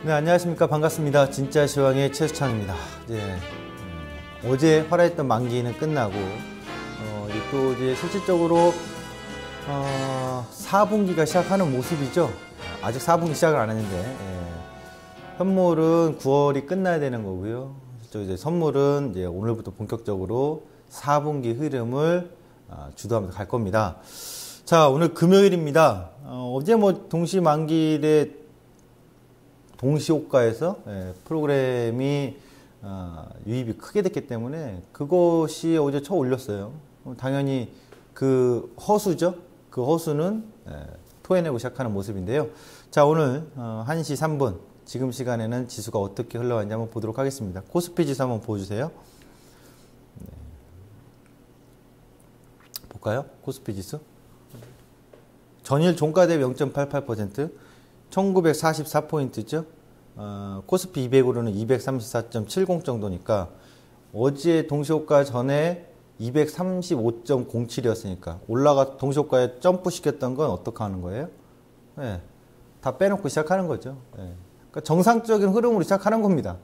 네, 안녕하십니까. 반갑습니다. 진짜 시황의 최수창입니다. 어제 활약했던 만기는 끝나고, 또 이제 실질적으로, 4분기가 시작하는 모습이죠. 아직 4분기 시작을 안 했는데, 현물은 9월이 끝나야 되는 거고요. 또 이제 선물은 이제 오늘부터 본격적으로 4분기 흐름을 주도하면서 갈 겁니다. 자, 오늘 금요일입니다. 어제 동시 만기일에 동시호가에서 프로그램이 유입이 크게 됐기 때문에 그것이 어제 쳐 올렸어요. 당연히 그 허수죠. 그 허수는 토해내고 시작하는 모습인데요. 자, 오늘 1시 3분 지금 시간에는 지수가 어떻게 흘러갔는지 한번 보도록 하겠습니다. 코스피 지수 한번 보여주세요. 볼까요? 코스피 지수. 전일 종가 대비 0.88%, 1944포인트죠. 코스피 200으로는 234.70 정도니까 어제 동시호가 전에 235.07이었으니까 동시호가에 점프 시켰던 건 어떻게 하는 거예요? 다 빼놓고 시작하는 거죠. 그러니까 정상적인 흐름으로 시작하는 겁니다.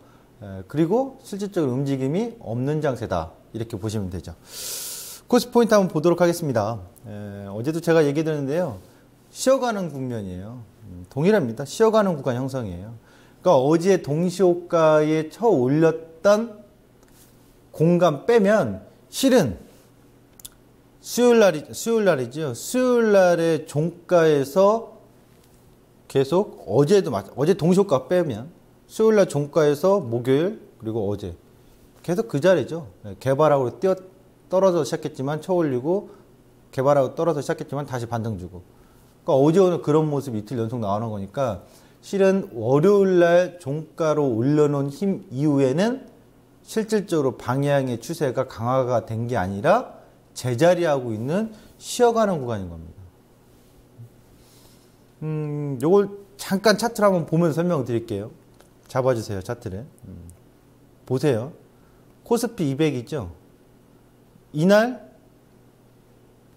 그리고 실질적인 움직임이 없는 장세다. 이렇게 보시면 되죠. 코스피 포인트 한번 보도록 하겠습니다. 어제도 제가 얘기 드렸는데요. 쉬어가는 국면이에요. 동일합니다. 쉬어가는 구간 형성이에요. 그러니까 어제 동시호가에 쳐 올렸던 공간 빼면 실은 수요일 날이죠. 수요일 날의 종가에서 계속 어제 동시호가 빼면 수요일 날 종가에서 목요일 그리고 어제 계속 그 자리죠. 개발하고 떨어져 시작했지만 쳐 올리고 개발하고 떨어져 시작했지만 다시 반등 주고. 그러니까 어제 오늘 그런 모습이 이틀 연속 나오는 거니까 실은 월요일 날 종가로 올려놓은 힘 이후에는 실질적으로 방향의 추세가 강화가 된 게 아니라 제자리하고 있는 쉬어가는 구간인 겁니다. 요걸 잠깐 차트를 한번 보면서 설명을 드릴게요. 잡아주세요, 차트를. 보세요. 코스피 200이죠. 이날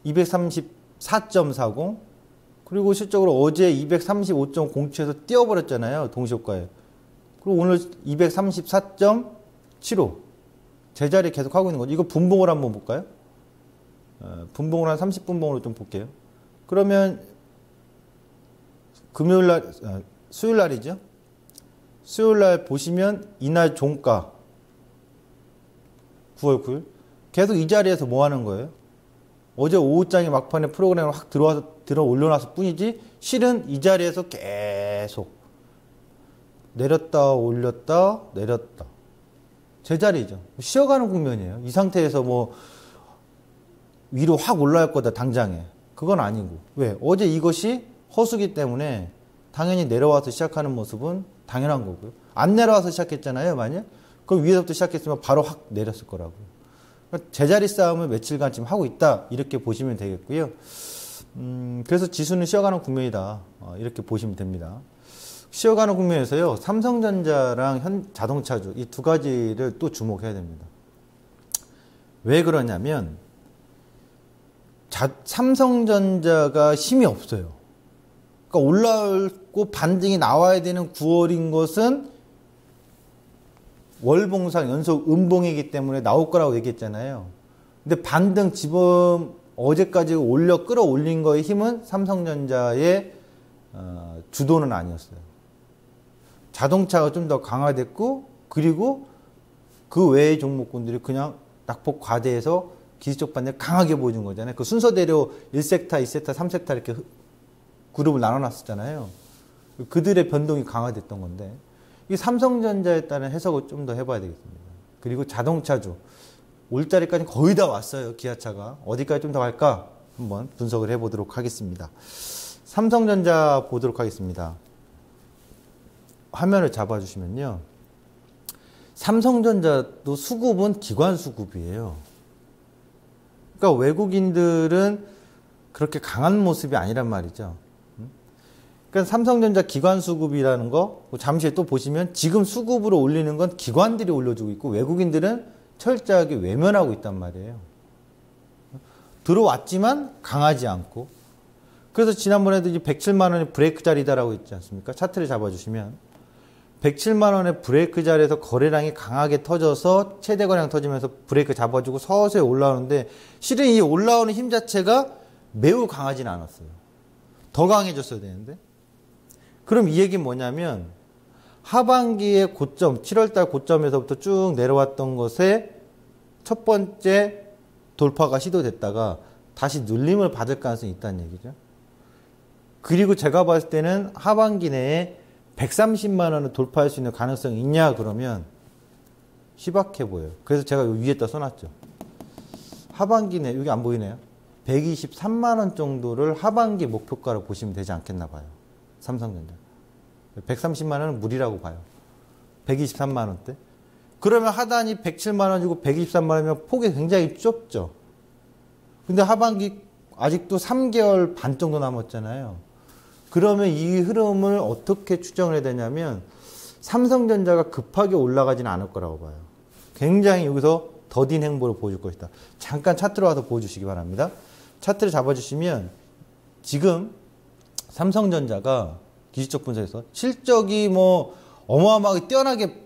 234.40 그리고 실적으로 어제 235.07에서 뛰어버렸잖아요. 동시호가에. 그리고 오늘 234.75 제자리 계속 하고 있는 거죠. 이거 분봉을 한번 볼까요? 분봉을 한 30분봉으로 좀 볼게요. 그러면 수요일 날이죠. 수요일 날 보시면 이날 종가 9월 9일 계속 이 자리에서 뭐 하는 거예요? 어제 오후장에 막판에 프로그램을 확 들어 올려놨을 뿐이지 실은 이 자리에서 계속 내렸다 올렸다 내렸다 제자리죠. 쉬어가는 국면이에요. 이 상태에서 위로 확 올라갈 거다 당장에. 그건 아니고. 왜? 어제 이것이 허수기 때문에 당연히 내려와서 시작하는 모습은 당연한 거고요. 안 내려와서 시작했잖아요. 만약 그럼 위에서부터 시작했으면 바로 확 내렸을 거라고요. 제자리 싸움을 며칠간 지금 하고 있다. 이렇게 보시면 되겠고요. 그래서 지수는 쉬어가는 국면이다. 이렇게 보시면 됩니다. 쉬어가는 국면에서요. 삼성전자랑 자동차주 이 두 가지를 또 주목해야 됩니다. 왜 그러냐면 삼성전자가 힘이 없어요. 그러니까 올라오고 반등이 나와야 되는 9월인 것은 월봉상 연속 음봉이기 때문에 나올 거라고 얘기했잖아요. 근데 반등 지금 어제까지 끌어올린 거의 힘은 삼성전자의 주도는 아니었어요. 자동차가 좀 더 강화됐고 그리고 그 외의 종목군들이 그냥 낙폭 과대해서 기술적 반등을 강하게 보여준 거잖아요. 그 순서대로 1섹타, 2섹타, 3섹타 이렇게 그룹을 나눠놨었잖아요. 그들의 변동이 강화됐던 건데 이 삼성전자에 따른 해석을 좀 더 해봐야 되겠습니다. 그리고 자동차주 올자리까지 거의 다 왔어요. 기아차가 어디까지 좀 더 갈까 한번 분석을 해보도록 하겠습니다. 삼성전자 보도록 하겠습니다. 화면을 잡아주시면요. 삼성전자도 수급은 기관 수급이에요. 그러니까 외국인들은 그렇게 강한 모습이 아니란 말이죠. 그러니까 삼성전자 기관 수급이라는 거 잠시 또 보시면 지금 수급으로 올리는 건 기관들이 올려주고 있고 외국인들은 철저하게 외면하고 있단 말이에요. 들어왔지만 강하지 않고. 그래서 지난번에도 이제 107만 원이 브레이크 자리다라고 했지 않습니까? 차트를 잡아주시면. 107만 원의 브레이크 자리에서 거래량이 강하게 터져서 최대 거래량 터지면서 브레이크 잡아주고 서서히 올라오는데 실은 이 올라오는 힘 자체가 매우 강하지는 않았어요. 더 강해졌어야 되는데. 그럼 이 얘기는 뭐냐면 하반기의 고점, 7월달 고점에서부터 쭉 내려왔던 것에 첫 번째 돌파가 시도됐다가 다시 눌림을 받을 가능성이 있다는 얘기죠. 그리고 제가 봤을 때는 하반기 내에 130만 원을 돌파할 수 있는 가능성이 있냐 그러면 희박해 보여요. 그래서 제가 여기 위에다 써놨죠. 하반기 내 여기 안 보이네요. 123만 원 정도를 하반기 목표가로 보시면 되지 않겠나 봐요. 삼성전자. 130만 원은 무리라고 봐요. 123만 원대. 그러면 하단이 107만 원이고 123만 원이면 폭이 굉장히 좁죠. 근데 하반기 아직도 3개월 반 정도 남았잖아요. 그러면 이 흐름을 어떻게 추정을 해야 되냐면 삼성전자가 급하게 올라가지는 않을 거라고 봐요. 굉장히 여기서 더딘 행보를 보여줄 것이다. 잠깐 차트로 와서 보여주시기 바랍니다. 차트를 잡아주시면 지금 삼성전자가 기술적 분석에서 실적이 뭐 어마어마하게 뛰어나게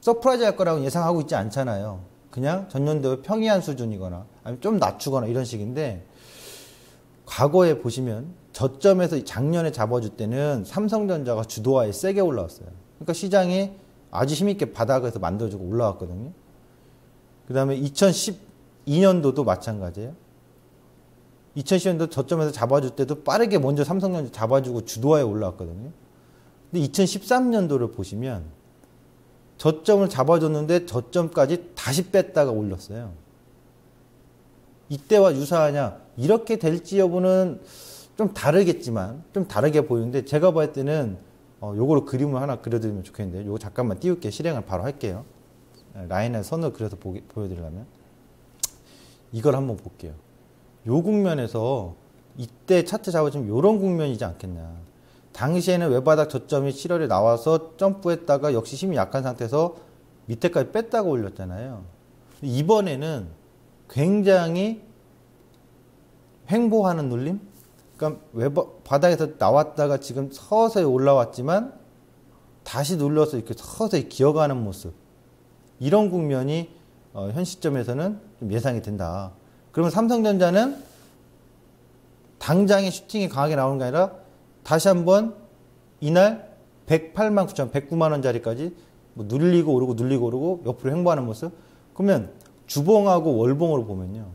서프라이즈 할 거라고 예상하고 있지 않잖아요. 그냥 전년도에 평이한 수준이거나 아니면 좀 낮추거나 이런 식인데 과거에 보시면 저점에서 작년에 잡아줄 때는 삼성전자가 주도하에 세게 올라왔어요. 그러니까 시장이 아주 힘있게 바닥에서 만들어주고 올라왔거든요. 그 다음에 2012년도도 마찬가지예요. 2010년도 저점에서 잡아줄 때도 빠르게 먼저 삼성전자 잡아주고 주도하에 올라왔거든요. 근데 2013년도를 보시면 저점을 잡아줬는데 저점까지 다시 뺐다가 올렸어요. 이때와 유사하냐? 이렇게 될지 여부는 좀 다르겠지만 좀 다르게 보이는데 제가 봤을 때는 요거를 그림을 하나 그려드리면 좋겠는데 요거 잠깐만 띄울게. 실행을 바로 할게요. 라인에 선을 그려서 보여드리려면 이걸 한번 볼게요. 요 국면에서 이때 차트 잡아주면 요런 국면이지 않겠냐. 당시에는 외바닥 저점이 7월에 나와서 점프했다가 역시 힘이 약한 상태에서 밑에까지 뺐다가 올렸잖아요. 이번에는 굉장히 횡보하는 눌림? 그러니까 바닥에서 나왔다가 지금 서서히 올라왔지만 다시 눌러서 이렇게 서서히 기어가는 모습. 이런 국면이 현 시점에서는 좀 예상이 된다. 그러면 삼성전자는 당장의 슈팅이 강하게 나오는 게 아니라 다시 한번 이날 108만 9천, 109만 원짜리까지 뭐 눌리고 오르고 눌리고 오르고 옆으로 횡보하는 모습. 그러면 주봉하고 월봉으로 보면요.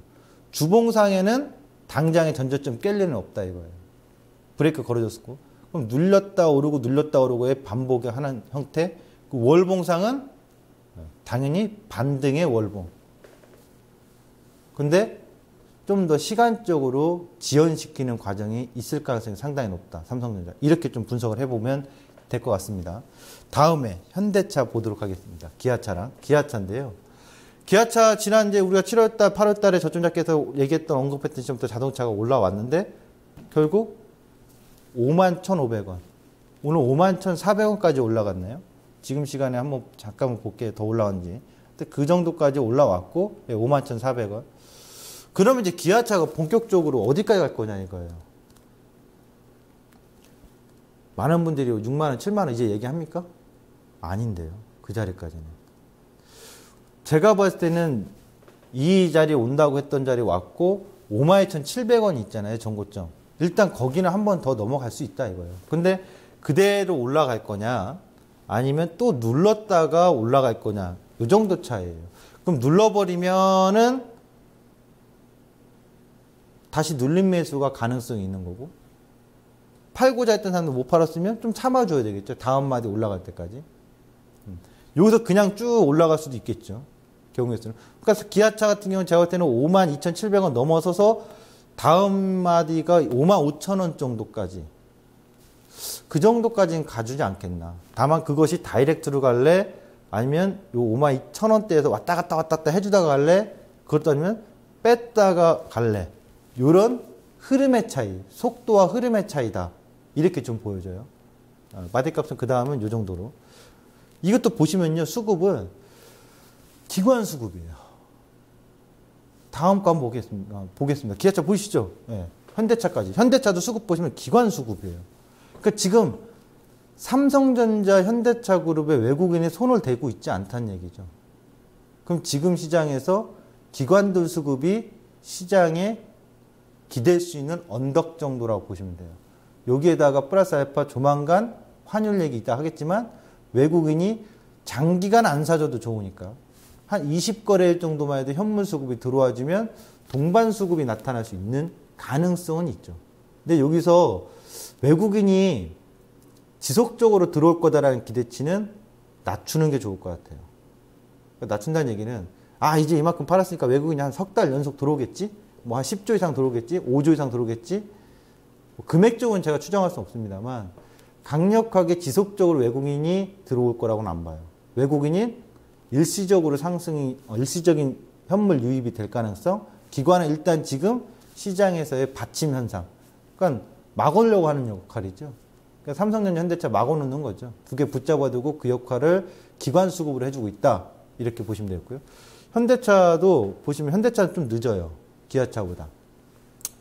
주봉상에는 당장의 전저점 깰 일은 없다 이거예요. 브레이크 걸어줬고. 그럼 눌렸다 오르고의 반복의 하는 형태. 그 월봉상은 당연히 반등의 월봉. 근데 좀 더 시간적으로 지연시키는 과정이 있을 가능성이 상당히 높다. 삼성전자. 이렇게 좀 분석을 해보면 될 것 같습니다. 다음에 현대차 보도록 하겠습니다. 기아차랑. 기아차인데요. 기아차 지난 이제 우리가 7월달, 8월달에 저점 잡기에서 얘기했던 언급했던 시점부터 자동차가 올라왔는데 결국 51,500원. 오늘 51,400원까지 올라갔네요. 지금 시간에 한번 잠깐만 볼게요. 더 올라왔는지. 근데 그 정도까지 올라왔고 51,400원. 그러면 이제 기아차가 본격적으로 어디까지 갈 거냐 이거예요. 많은 분들이 6만원, 7만원 이제 얘기합니까? 아닌데요. 그 자리까지는. 제가 봤을 때는 이 자리에 온다고 했던 자리에 왔고 52,700원이 있잖아요. 전고점. 일단 거기는 한 번 더 넘어갈 수 있다 이거예요. 근데 그대로 올라갈 거냐 아니면 또 눌렀다가 올라갈 거냐 이 정도 차이예요. 그럼 눌러버리면은 다시 눌림 매수가 가능성이 있는 거고 팔고자 했던 사람도 못 팔았으면 좀 참아줘야 되겠죠. 다음 마디 올라갈 때까지. 여기서 그냥 쭉 올라갈 수도 있겠죠. 경우에 서는. 그러니까 기아차 같은 경우는 제가 볼 때는 52,700원 넘어서서 다음 마디가 55,000원 정도까지 그 정도까지는 가주지 않겠나. 다만 그것이 다이렉트로 갈래 아니면 요 52,000원대에서 왔다 갔다 해주다가 갈래 그것도 아니면 뺐다가 갈래. 요런 흐름의 차이, 속도와 흐름의 차이다. 이렇게 좀 보여져요. 마디값은 그 다음은 요 정도로. 이것도 보시면요. 수급은 기관 수급이에요. 다음 거 한번 보겠습니다. 기아차 보이시죠? 네. 현대차까지. 현대차도 수급 보시면 기관 수급이에요. 그러니까 지금 삼성전자, 현대차 그룹에 외국인이 손을 대고 있지 않다는 얘기죠. 그럼 지금 시장에서 기관들 수급이 시장에 기댈 수 있는 언덕 정도라고 보시면 돼요. 여기에다가 플러스 알파 조만간 환율 얘기 있다 하겠지만 외국인이 장기간 안 사줘도 좋으니까 한 20거래일 정도만 해도 현물 수급이 들어와주면 동반 수급이 나타날 수 있는 가능성은 있죠. 근데 여기서 외국인이 지속적으로 들어올 거다라는 기대치는 낮추는 게 좋을 것 같아요. 그러니까 낮춘다는 얘기는 이제 이만큼 팔았으니까 외국인이 한 석 달 연속 들어오겠지? 뭐 한 10조 이상 들어오겠지? 5조 이상 들어오겠지? 뭐 금액적으로 제가 추정할 수는 없습니다만 강력하게 지속적으로 외국인이 들어올 거라고는 안 봐요. 외국인이 일시적으로 일시적인 현물 유입이 될 가능성, 기관은 일단 지금 시장에서의 받침 현상, 그러니까 막으려고 하는 역할이죠. 그러니까 삼성전자, 현대차 막아놓는 거죠. 두 개 붙잡아두고 그 역할을 기관 수급으로 해주고 있다. 이렇게 보시면 되겠고요. 현대차도 보시면 현대차는 좀 늦어요. 기아차보다.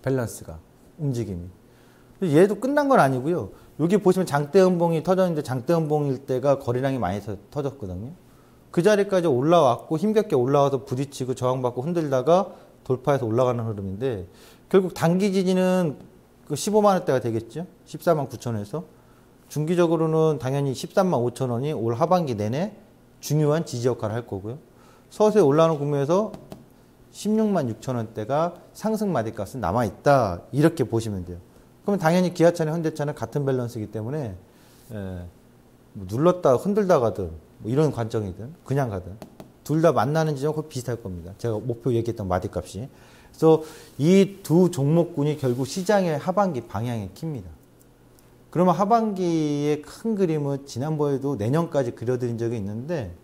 밸런스가, 움직임이. 얘도 끝난 건 아니고요. 여기 보시면 장대음봉이 터졌는데 장대음봉일 때가 거래량이 많이 터졌거든요. 그 자리까지 올라왔고 힘겹게 올라와서 부딪히고 저항받고 흔들다가 돌파해서 올라가는 흐름인데 결국 단기 지지는 그 15만 원대가 되겠죠. 14만 9천 원에서. 중기적으로는 당연히 13만 5천 원이 올 하반기 내내 중요한 지지 역할을 할 거고요. 서서히 올라오는 국면에서 16만 6천 원대가 상승 마디값은 남아있다. 이렇게 보시면 돼요. 그러면 당연히 기아차나 현대차는 같은 밸런스이기 때문에 뭐 눌렀다 흔들다 가든 뭐 이런 관점이든 그냥 가든 둘 다 만나는 지점은 거의 비슷할 겁니다. 제가 목표 얘기했던 마디값이. 그래서 이 두 종목군이 결국 시장의 하반기 방향의 키입니다. 그러면 하반기의 큰 그림은 지난번에도 내년까지 그려드린 적이 있는데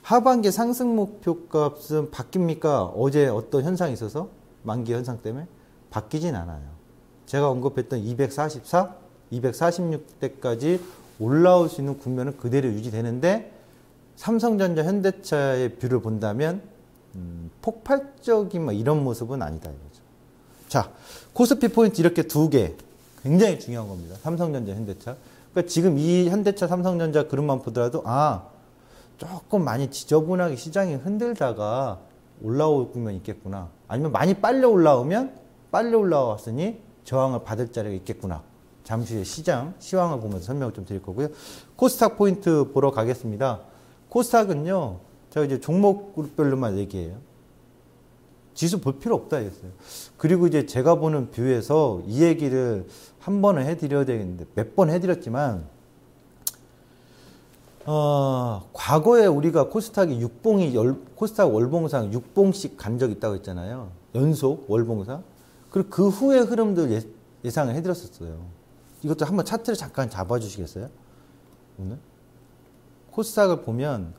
하반기 상승 목표값은 바뀝니까? 어제 어떤 현상이 있어서 만기 현상 때문에 바뀌진 않아요. 제가 언급했던 244, 246대까지 올라올 수 있는 국면은 그대로 유지되는데 삼성전자, 현대차의 뷰를 본다면 폭발적인 이런 모습은 아니다 이거죠. 자, 코스피 포인트 이렇게 두 개 굉장히 중요한 겁니다. 삼성전자, 현대차. 그러니까 지금 이 현대차, 삼성전자 그룹만 보더라도 조금 많이 지저분하게 시장이 흔들다가 올라올 국면이 있겠구나. 아니면 많이 빨리 올라오면 빨리 올라왔으니 저항을 받을 자리가 있겠구나. 잠시 후에 시황을 보면서 설명을 좀 드릴 거고요. 코스닥 포인트 보러 가겠습니다. 코스닥은요, 제가 이제 종목 그룹별로만 얘기해요. 지수 볼 필요 없다 했어요. 그리고 이제 제가 보는 뷰에서 이 얘기를 한 번은 해드려야 되겠는데 몇 번 해드렸지만 과거에 우리가 코스닥이 코스닥 월봉상 6봉씩 간 적 있다고 했잖아요. 연속 월봉상. 그리고 그 후의 흐름들 예상을 해드렸었어요. 이것도 한번 차트를 잠깐 잡아주시겠어요? 오늘 코스닥을 보면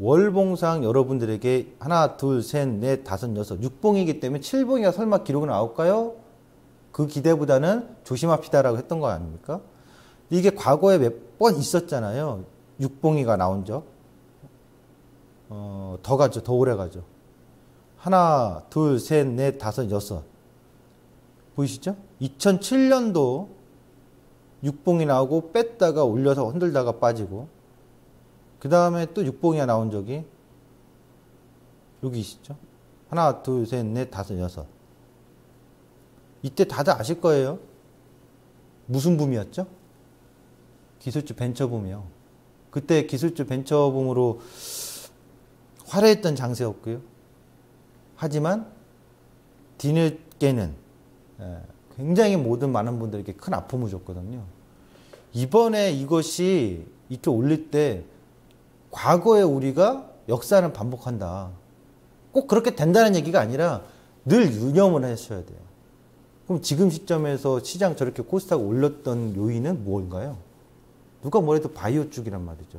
월봉상 여러분들에게 하나, 둘, 셋, 넷, 다섯, 여섯, 6봉이기 때문에 7봉이가 설마 기록이 나올까요? 그 기대보다는 조심합시다라고 했던 거 아닙니까? 이게 과거에 몇 번 있었잖아요. 6봉이가 나온 적. 더 가죠. 더 오래 가죠. 하나, 둘, 셋, 넷, 다섯, 여섯. 보이시죠? 2007년도 6봉이 나오고 뺐다가 올려서 흔들다가 빠지고 그 다음에 또 6봉이가 나온 적이 여기 있죠. 하나, 둘, 셋, 넷, 다섯, 여섯. 이때 다들 아실 거예요. 무슨 붐이었죠? 기술주 벤처붐이요. 그때 기술주 벤처붐으로 화려했던 장세였고요. 하지만 뒤늦게는 굉장히 많은 분들에게 큰 아픔을 줬거든요. 이번에 이것이 이렇게 올릴 때 과거에 우리가 역사는 반복한다. 꼭 그렇게 된다는 얘기가 아니라 늘 유념을 하셔야 돼요. 그럼 지금 시점에서 시장 저렇게 코스닥 올렸던 요인은 뭔가요? 누가 뭐래도 바이오 쪽이란 말이죠.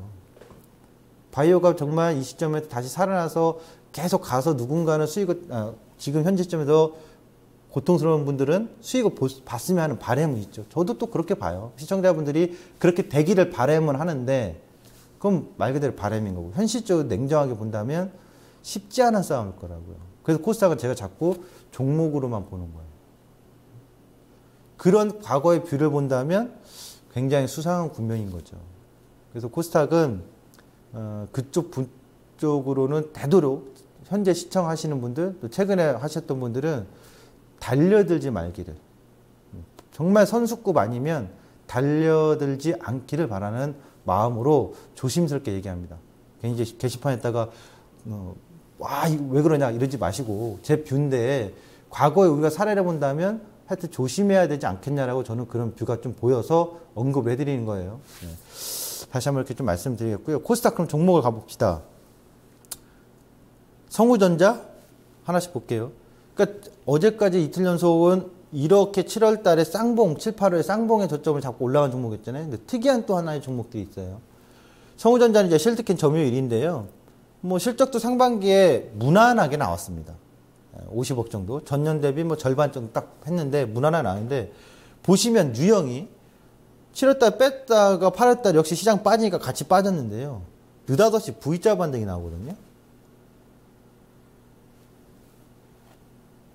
바이오가 정말 이 시점에 다시 살아나서 계속 가서 누군가는 수익을 지금 현재 시점에서 고통스러운 분들은 수익을 봤으면 하는 바람은 있죠. 저도 또 그렇게 봐요. 시청자분들이 그렇게 되기를 바람은 하는데 그럼 말 그대로 바람인 거고 현실적으로 냉정하게 본다면 쉽지 않은 싸움일 거라고요. 그래서 코스닥은 제가 자꾸 종목으로만 보는 거예요. 그런 과거의 뷰를 본다면 굉장히 수상한 국면인 거죠. 그래서 코스닥은 그쪽 쪽으로는 되도록 현재 시청하시는 분들, 또 최근에 하셨던 분들은 달려들지 말기를, 정말 선수급 아니면 달려들지 않기를 바라는 마음으로 조심스럽게 얘기합니다. 괜히 이제 게시판에다가 와, 이거 왜 그러냐 이러지 마시고, 제 뷰인데 과거에 우리가 사례를 본다면 하여튼 조심해야 되지 않겠냐라고 저는 그런 뷰가 좀 보여서 언급을 해드리는 거예요. 네. 다시 한번 이렇게 좀 말씀드리겠고요. 코스닥 그럼 종목을 가봅시다. 성우전자 하나씩 볼게요. 그러니까 어제까지 이틀 연속은 이렇게 7월 달에 쌍봉, 7, 8월에 쌍봉의 저점을 잡고 올라간 종목이었잖아요. 근데 특이한 또 하나의 종목들이 있어요. 성우전자는 이제 실트캔 점유율인데요. 뭐 실적도 상반기에 무난하게 나왔습니다. 50억 정도. 전년 대비 뭐 절반 정도 딱 했는데 무난하게 나왔는데, 보시면 유형이 7월달 뺐다가 8월달 역시 시장 빠지니까 같이 빠졌는데요. 느닷없이 V자 반등이 나오거든요.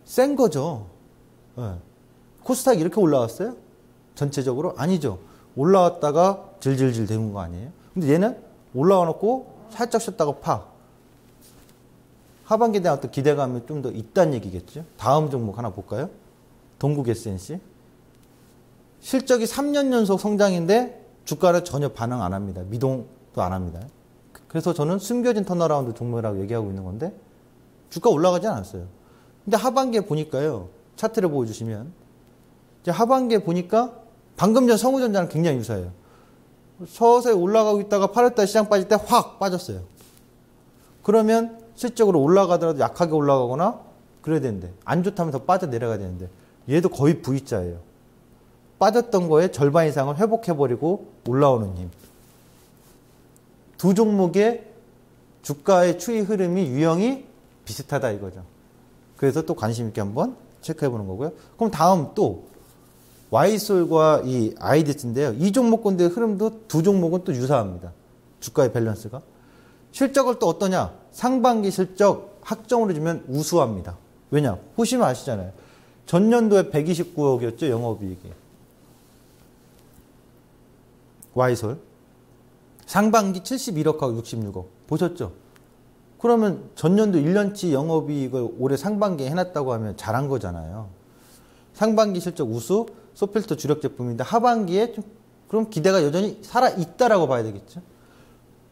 센 거죠. 네. 코스닥이 이렇게 올라왔어요? 전체적으로? 아니죠. 올라왔다가 질질질 되는 거 아니에요? 근데 얘는 올라와 놓고 살짝 쉬었다가 파. 하반기에 대한 어떤 기대감이 좀 더 있다는 얘기겠죠. 다음 종목 하나 볼까요? 동국 SNC. 실적이 3년 연속 성장인데 주가를 전혀 반응 안 합니다. 미동도 안 합니다. 그래서 저는 숨겨진 턴어라운드 종목이라고 얘기하고 있는 건데 주가 올라가지 않았어요. 근데 하반기에 보니까요. 차트를 보여주시면 이제 하반기에 보니까 방금 전 성우전자랑 굉장히 유사해요. 서서히 올라가고 있다가 8월달 시장 빠질 때 확 빠졌어요. 그러면 실적으로 올라가더라도 약하게 올라가거나 그래야 되는데, 안 좋다면 더 빠져 내려가야 되는데, 얘도 거의 V자예요. 빠졌던 거에 절반 이상을 회복해버리고 올라오는 힘. 두 종목의 주가의 추이 흐름이 유형이 비슷하다 이거죠. 그래서 또 관심 있게 한번 체크해보는 거고요. 그럼 다음 또 Y솔과 이 아이디스인데요. 이 종목군들의 흐름도 두 종목은 또 유사합니다. 주가의 밸런스가. 실적을 또 어떠냐? 상반기 실적 학정으로 주면 우수합니다. 왜냐? 보시면 아시잖아요. 전년도에 129억이었죠. 영업이익이. Y솔. 상반기 71억하고 66억. 보셨죠? 그러면 전년도 1년치 영업이익을 올해 상반기에 해놨다고 하면 잘한 거잖아요. 상반기 실적 우수, 소필터 주력 제품인데 하반기에 좀 그럼 기대가 여전히 살아있다라고 봐야 되겠죠.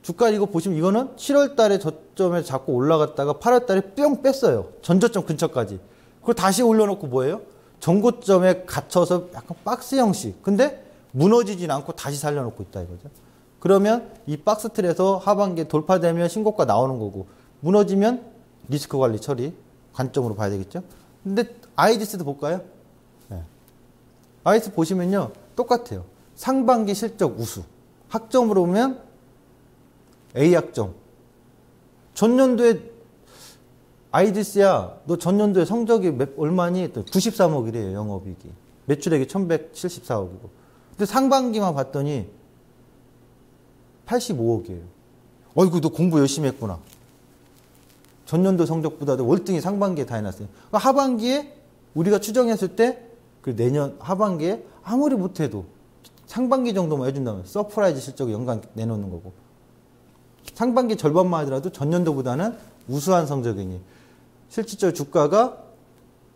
주가 이거 보시면 이거는 7월 달에 저점에 잡고 올라갔다가 8월 달에 뿅 뺐어요. 전저점 근처까지. 그걸 다시 올려놓고 뭐예요? 전고점에 갇혀서 약간 박스 형식. 근데 무너지진 않고 다시 살려놓고 있다 이거죠. 그러면 이 박스 틀에서 하반기에 돌파되면 신고가 나오는 거고, 무너지면 리스크 관리 처리 관점으로 봐야 되겠죠. 근데 아이디스도 볼까요? 네. 아이디스 보시면요. 똑같아요. 상반기 실적 우수. 학점으로 보면 A학점. 전년도에 아이디스야, 너 전년도에 성적이 얼마니? 93억이래요, 영업이익이. 매출액이 1174억이고. 근데 상반기만 봤더니 85억이에요. 어이구, 너 공부 열심히 했구나. 전년도 성적보다도 월등히 상반기에 다 해놨어요. 그러니까 하반기에 우리가 추정했을 때, 그 내년 하반기에 아무리 못해도 상반기 정도만 해준다면 서프라이즈 실적을 연간 내놓는 거고, 상반기 절반만 하더라도 전년도보다는 우수한 성적이니 실질적으로 주가가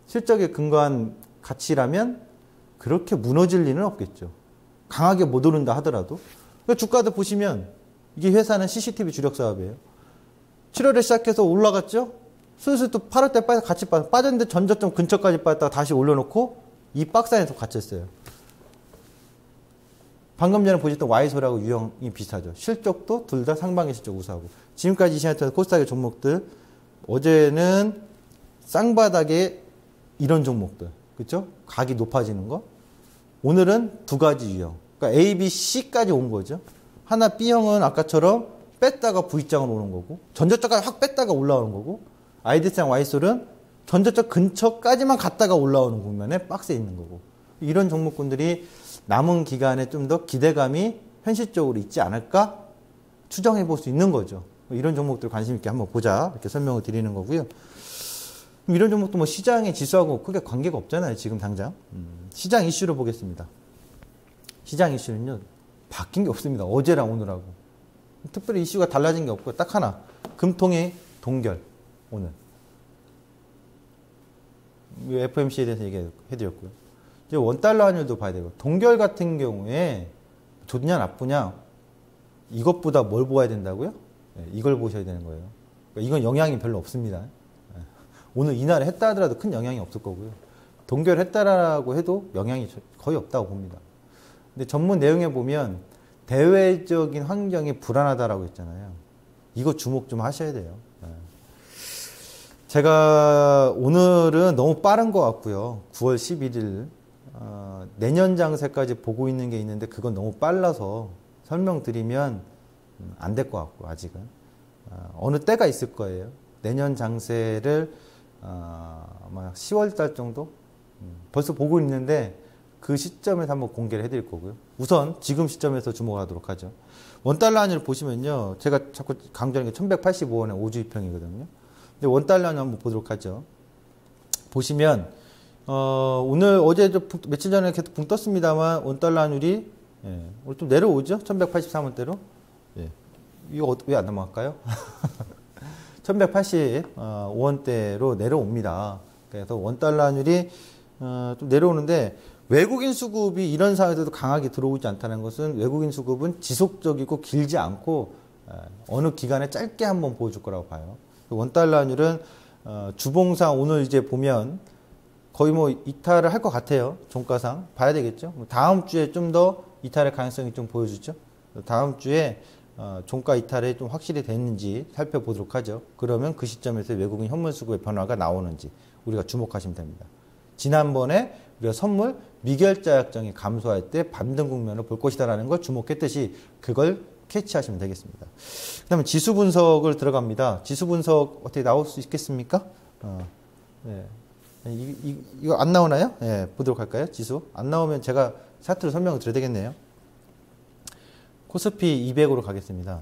실적에 근거한 가치라면 그렇게 무너질 리는 없겠죠. 강하게 못 오른다 하더라도. 그러니까 주가도 보시면 이게 회사는 CCTV 주력 사업이에요. 7월에 시작해서 올라갔죠. 슬슬 또 8월 때 같이 빠졌는데 전저점 근처까지 빠졌다가 다시 올려놓고 이 박스 안에서 갇혔어요. 방금 전에 보셨던 Y솔하고 유형이 비슷하죠. 실적도 둘 다 상반기 실적 우수하고. 지금까지 시작했던 코스닥의 종목들, 어제는 쌍바닥에 이런 종목들, 그렇죠? 각이 높아지는 거. 오늘은 두 가지 유형. 그러니까 A, B, C까지 온 거죠. 하나 B형은 아까처럼 뺐다가 V장으로 오는 거고, 전저점까지 확 뺐다가 올라오는 거고, 아이디스랑 Y솔은 전저점 근처까지만 갔다가 올라오는 국면에 박스에 있는 거고. 이런 종목군들이 남은 기간에 좀 더 기대감이 현실적으로 있지 않을까 추정해 볼 수 있는 거죠. 이런 종목들 관심 있게 한번 보자, 이렇게 설명을 드리는 거고요. 이런 종목도 뭐 시장의 지수하고 크게 관계가 없잖아요, 지금 당장. 시장 이슈로 보겠습니다. 시장 이슈는요, 바뀐 게 없습니다. 어제랑 오늘하고. 특별히 이슈가 달라진 게 없고요. 딱 하나. 금통의 동결. 오늘. FOMC에 대해서 얘기해드렸고요. 이제 원달러 환율도 봐야 되고. 동결 같은 경우에 좋냐 나쁘냐 이것보다 뭘 보아야 된다고요? 네, 이걸 보셔야 되는 거예요. 그러니까 이건 영향이 별로 없습니다. 네. 오늘 이날에 했다 하더라도 큰 영향이 없을 거고요. 동결했다라고 해도 영향이 거의 없다고 봅니다. 근데 전문 내용에 보면 대외적인 환경이 불안하다라고 했잖아요. 이거 주목 좀 하셔야 돼요. 네. 제가 오늘은 너무 빠른 것 같고요. 9월 11일 내년 장세까지 보고 있는 게 있는데 그건 너무 빨라서 설명드리면 안 될 것 같고 아직은 어느 때가 있을 거예요. 내년 장세를 아마 10월 달 정도 벌써 보고 있는데 그 시점에서 한번 공개를 해드릴 거고요. 우선 지금 시점에서 주목하도록 하죠. 원달러 환율 보시면요. 제가 자꾸 강조하는 게 1185원의 5주이평이거든요. 근데 원달러 환율 한번 보도록 하죠. 보시면 오늘 어제 며칠 전에 계속 붕 떴습니다만 원달러 환율이 오늘 좀 내려오죠. 1183원대로. 예. 이거 왜 안 넘어갈까요? 1185원대로 내려옵니다. 그래서 원달러 환율이 좀 내려오는데 외국인 수급이 이런 상황에서도 강하게 들어오지 않다는 것은 외국인 수급은 지속적이고 길지 않고 어느 기간에 짧게 한번 보여줄 거라고 봐요. 원달러 환율은 주봉상 오늘 이제 보면 거의 뭐 이탈을 할 것 같아요. 종가상 봐야 되겠죠. 다음 주에 좀 더 이탈의 가능성이 좀 보여주죠. 다음 주에 종가 이탈이 좀 확실히 됐는지 살펴보도록 하죠. 그러면 그 시점에서 외국인 현물 수급의 변화가 나오는지 우리가 주목하시면 됩니다. 지난번에 우리가 선물 미결자 약정이 감소할 때 반등 국면을 볼 것이다라는 걸 주목했듯이 그걸 캐치하시면 되겠습니다. 그 다음에 지수 분석을 들어갑니다. 지수 분석 어떻게 나올 수 있겠습니까? 네. 이거 안 나오나요? 네, 보도록 할까요? 지수. 안 나오면 제가 차트로 설명을 드려야 되겠네요. 코스피 200으로 가겠습니다.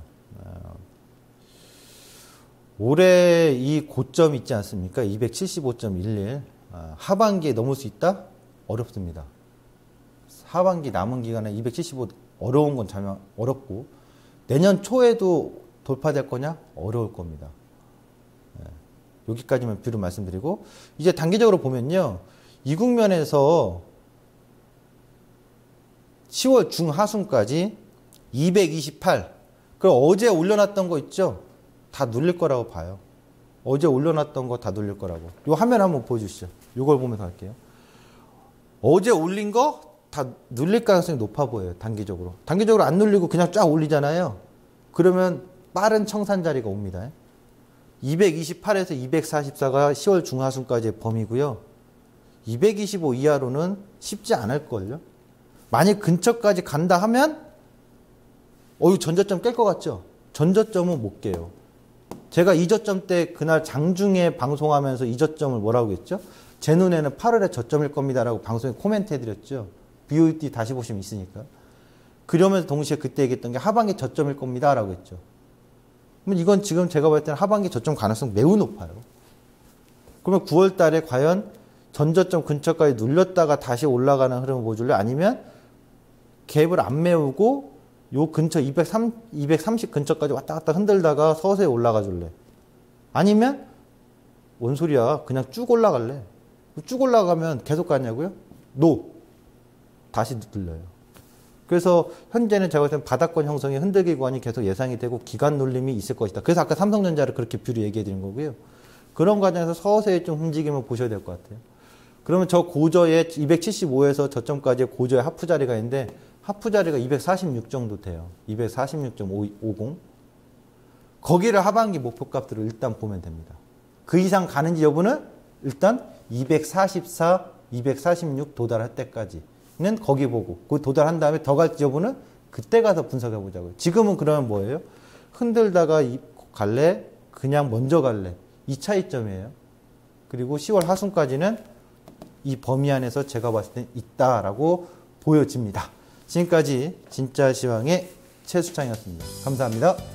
올해 이 고점 있지 않습니까? 275.11. 하반기에 넘을 수 있다? 어렵습니다. 하반기 남은 기간에 275 어려운 건 참 어렵고 내년 초에도 돌파될 거냐? 어려울 겁니다. 여기까지만 뷰를 말씀드리고 이제 단기적으로 보면요. 이 국면에서 10월 중하순까지 228 그럼 어제 올려놨던 거 있죠? 다 눌릴 거라고 봐요. 어제 올려놨던 거 다 눌릴 거라고. 요 화면 한번 보여주시죠. 요걸 보면서 할게요. 어제 올린 거 다 눌릴 가능성이 높아 보여요. 단기적으로. 단기적으로 안 눌리고 그냥 쫙 올리잖아요. 그러면 빠른 청산 자리가 옵니다. 228에서 244가 10월 중하순까지의 범위고요. 225 이하로는 쉽지 않을걸요. 만약 근처까지 간다 하면 전저점 깰 것 같죠? 전저점은 못 깨요. 제가 이 저점 때 그날 장중에 방송하면서 이 저점을 뭐라고 했죠? 제 눈에는 8월에 저점일 겁니다라고 방송에 코멘트 해드렸죠. BOD 다시 보시면 있으니까. 그러면서 동시에 그때 얘기했던 게 하반기 저점일 겁니다라고 했죠. 그러면 이건 지금 제가 볼 때는 하반기 저점 가능성 매우 높아요. 그러면 9월 달에 과연 전저점 근처까지 눌렸다가 다시 올라가는 흐름을 보여줄래? 아니면 갭을 안 메우고 요 근처 230 근처까지 왔다 갔다 흔들다가 서서히 올라가 줄래? 아니면 뭔 소리야? 그냥 쭉 올라갈래? 쭉 올라가면 계속 가냐고요? 다시 눌려요. 그래서 현재는 제가 볼 때는 바닥권 형성의 흔들기 구간이 계속 예상이 되고 기간 눌림이 있을 것이다. 그래서 아까 삼성전자를 그렇게 뷰를 얘기해 드린 거고요. 그런 과정에서 서서히 좀 움직임을 보셔야 될 것 같아요. 그러면 저 고저의 275에서 저점까지의 고저의 하프 자리가 있는데 하프 자리가 246 정도 돼요. 246.50. 거기를 하반기 목표값들을 일단 보면 됩니다. 그 이상 가는지 여부는 일단 244, 246 도달할 때까지는 거기 보고 그 도달한 다음에 더 갈지 여부는 그때 가서 분석해 보자고요. 지금은 그러면 뭐예요? 흔들다가 갈래? 그냥 먼저 갈래? 이 차이점이에요. 그리고 10월 하순까지는 이 범위 안에서 제가 봤을 때 있다라고 보여집니다. 지금까지 진짜 시황의 최수창이었습니다. 감사합니다.